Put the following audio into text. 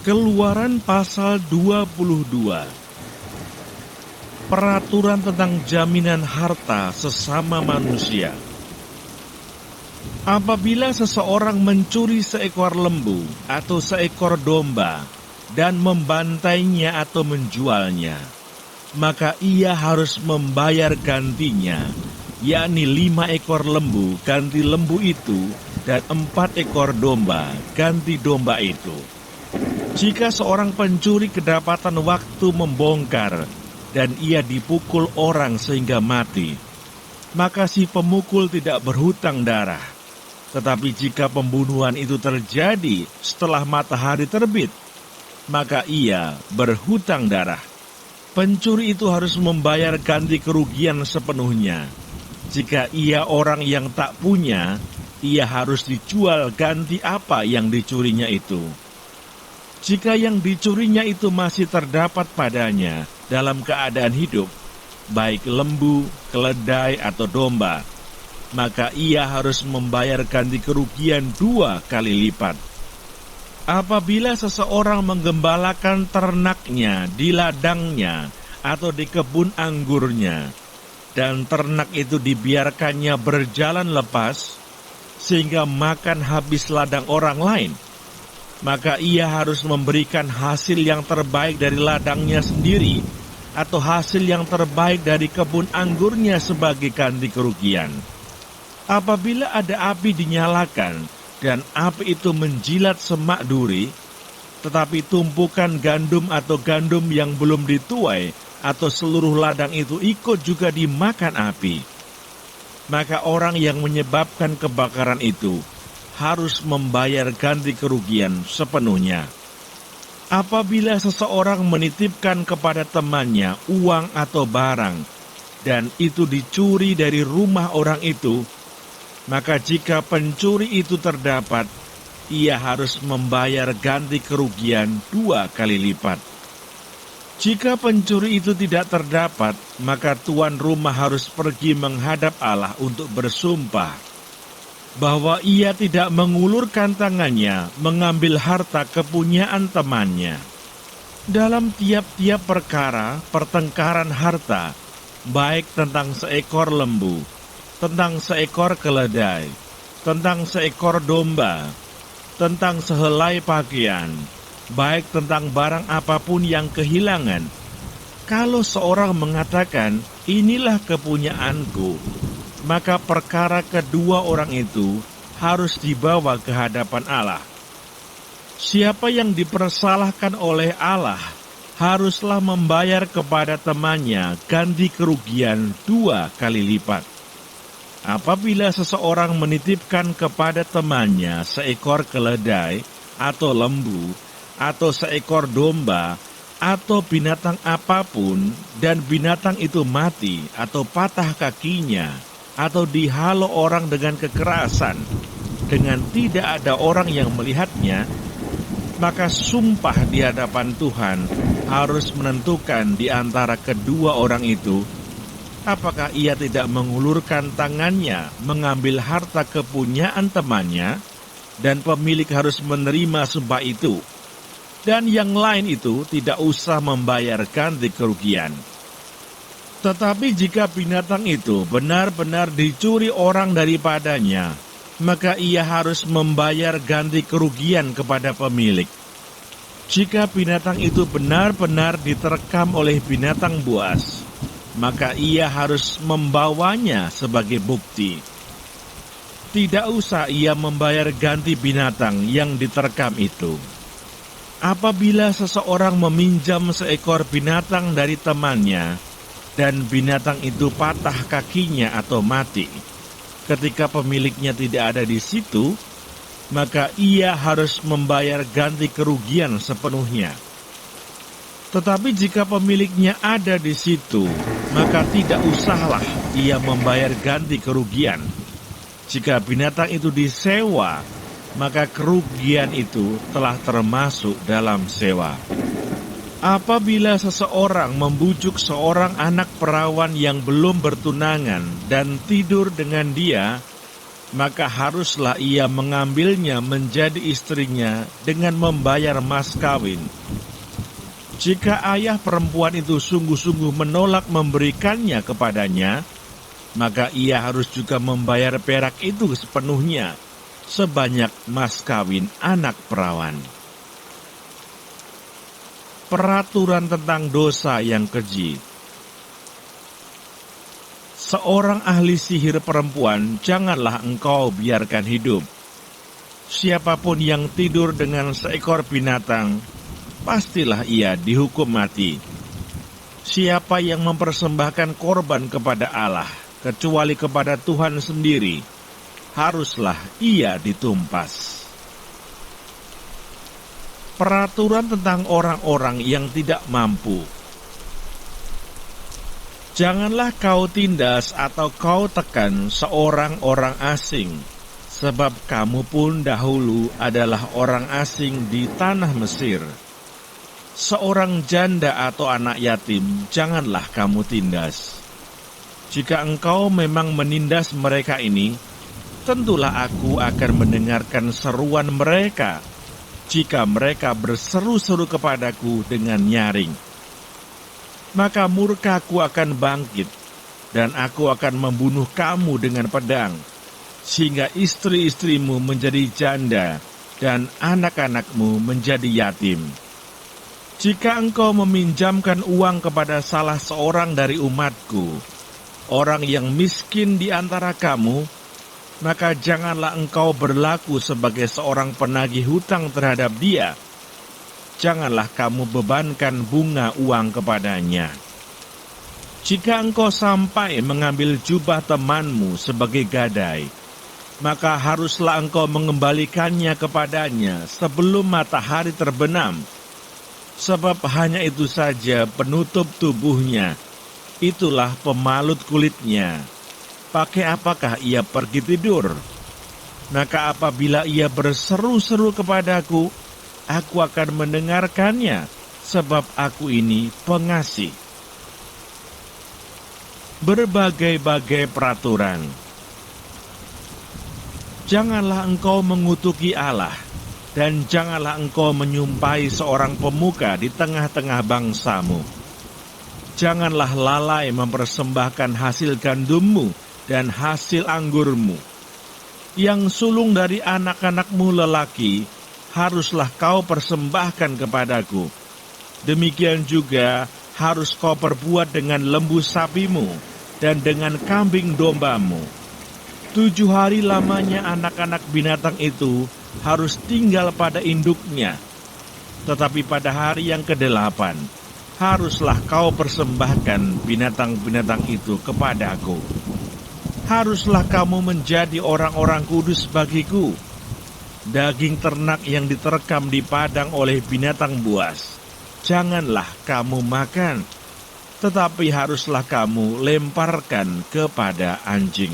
Keluaran pasal 22. Peraturan tentang jaminan harta sesama manusia. Apabila seseorang mencuri seekor lembu atau seekor domba dan membantainya atau menjualnya, maka ia harus membayar gantinya, yakni 5 ekor lembu ganti lembu itu dan 4 ekor domba ganti domba itu. Jika seorang pencuri kedapatan waktu membongkar dan ia dipukul orang sehingga mati, maka si pemukul tidak berhutang darah. Tetapi jika pembunuhan itu terjadi setelah matahari terbit, maka ia berhutang darah. Pencuri itu harus membayar ganti kerugian sepenuhnya. Jika ia orang yang tak punya, ia harus dijual ganti apa yang dicurinya itu. Jika yang dicurinya itu masih terdapat padanya dalam keadaan hidup, baik lembu, keledai, atau domba, maka ia harus membayar ganti kerugian 2 kali lipat. Apabila seseorang menggembalakan ternaknya di ladangnya atau di kebun anggurnya, dan ternak itu dibiarkannya berjalan lepas, sehingga makan habis ladang orang lain, maka ia harus memberikan hasil yang terbaik dari ladangnya sendiri atau hasil yang terbaik dari kebun anggurnya sebagai ganti kerugian. Apabila ada api dinyalakan dan api itu menjilat semak duri, tetapi tumpukan gandum atau gandum yang belum dituai atau seluruh ladang itu ikut juga dimakan api, maka orang yang menyebabkan kebakaran itu harus membayar ganti kerugian sepenuhnya. Apabila seseorang menitipkan kepada temannya uang atau barang, dan itu dicuri dari rumah orang itu, maka jika pencuri itu terdapat, ia harus membayar ganti kerugian 2 kali lipat. Jika pencuri itu tidak terdapat, maka tuan rumah harus pergi menghadap Allah untuk bersumpah bahwa ia tidak mengulurkan tangannya mengambil harta kepunyaan temannya. Dalam tiap-tiap perkara pertengkaran harta, baik tentang seekor lembu, tentang seekor keledai, tentang seekor domba, tentang sehelai pakaian, baik tentang barang apapun yang kehilangan, kalau seorang mengatakan, "Inilah kepunyaanku," maka perkara kedua orang itu harus dibawa ke hadapan Allah. Siapa yang dipersalahkan oleh Allah haruslah membayar kepada temannya ganti kerugian 2 kali lipat. Apabila seseorang menitipkan kepada temannya seekor keledai atau lembu atau seekor domba atau binatang apapun, dan binatang itu mati atau patah kakinya, atau dihalau orang dengan kekerasan, dengan tidak ada orang yang melihatnya, maka sumpah di hadapan Tuhan harus menentukan di antara kedua orang itu, apakah ia tidak mengulurkan tangannya mengambil harta kepunyaan temannya, dan pemilik harus menerima sumpah itu, dan yang lain itu tidak usah membayar ganti kerugian. Tetapi jika binatang itu benar-benar dicuri orang daripadanya, maka ia harus membayar ganti kerugian kepada pemilik. Jika binatang itu benar-benar diterkam oleh binatang buas, maka ia harus membawanya sebagai bukti. Tidak usah ia membayar ganti binatang yang diterkam itu. Apabila seseorang meminjam seekor binatang dari temannya, dan binatang itu patah kakinya atau mati, ketika pemiliknya tidak ada di situ, maka ia harus membayar ganti kerugian sepenuhnya. Tetapi jika pemiliknya ada di situ, maka tidak usahlah ia membayar ganti kerugian. Jika binatang itu disewa, maka kerugian itu telah termasuk dalam sewa. Apabila seseorang membujuk seorang anak perawan yang belum bertunangan dan tidur dengan dia, maka haruslah ia mengambilnya menjadi istrinya dengan membayar mas kawin. Jika ayah perempuan itu sungguh-sungguh menolak memberikannya kepadanya, maka ia harus juga membayar perak itu sepenuhnya, sebanyak mas kawin anak perawan. Peraturan tentang dosa yang keji. Seorang ahli sihir perempuan janganlah engkau biarkan hidup. Siapapun yang tidur dengan seekor binatang, pastilah ia dihukum mati. Siapa yang mempersembahkan korban kepada Allah, kecuali kepada Tuhan sendiri, haruslah ia ditumpas. Peraturan tentang orang-orang yang tidak mampu. Janganlah kau tindas atau kau tekan seorang orang asing, sebab kamu pun dahulu adalah orang asing di tanah Mesir. Seorang janda atau anak yatim janganlah kamu tindas. Jika engkau memang menindas mereka ini, tentulah aku akan mendengarkan seruan mereka, jika mereka berseru-seru kepadaku dengan nyaring. Maka murkaku akan bangkit, dan aku akan membunuh kamu dengan pedang, sehingga istri-istrimu menjadi janda, dan anak-anakmu menjadi yatim. Jika engkau meminjamkan uang kepada salah seorang dari umatku, orang yang miskin di antara kamu, maka janganlah engkau berlaku sebagai seorang penagih hutang terhadap dia. Janganlah kamu bebankan bunga uang kepadanya. Jika engkau sampai mengambil jubah temanmu sebagai gadai, maka haruslah engkau mengembalikannya kepadanya sebelum matahari terbenam, sebab hanya itu saja penutup tubuhnya, itulah pemalut kulitnya. Pakai apakah ia pergi tidur? Maka apabila ia berseru-seru kepadaku, aku akan mendengarkannya, sebab aku ini pengasih. Berbagai-bagai peraturan. Janganlah engkau mengutuki Allah, dan janganlah engkau menyumpahi seorang pemuka di tengah-tengah bangsamu. Janganlah lalai mempersembahkan hasil gandummu dan hasil anggurmu. Yang sulung dari anak-anakmu lelaki, haruslah kau persembahkan kepadaku. Demikian juga harus kau perbuat dengan lembu sapimu dan dengan kambing dombamu. 7 hari lamanya anak-anak binatang itu harus tinggal pada induknya. Tetapi pada hari yang ke-8, haruslah kau persembahkan binatang-binatang itu kepadaku. Haruslah kamu menjadi orang-orang kudus bagiku. Daging ternak yang diterkam di padang oleh binatang buas, janganlah kamu makan, tetapi haruslah kamu lemparkan kepada anjing.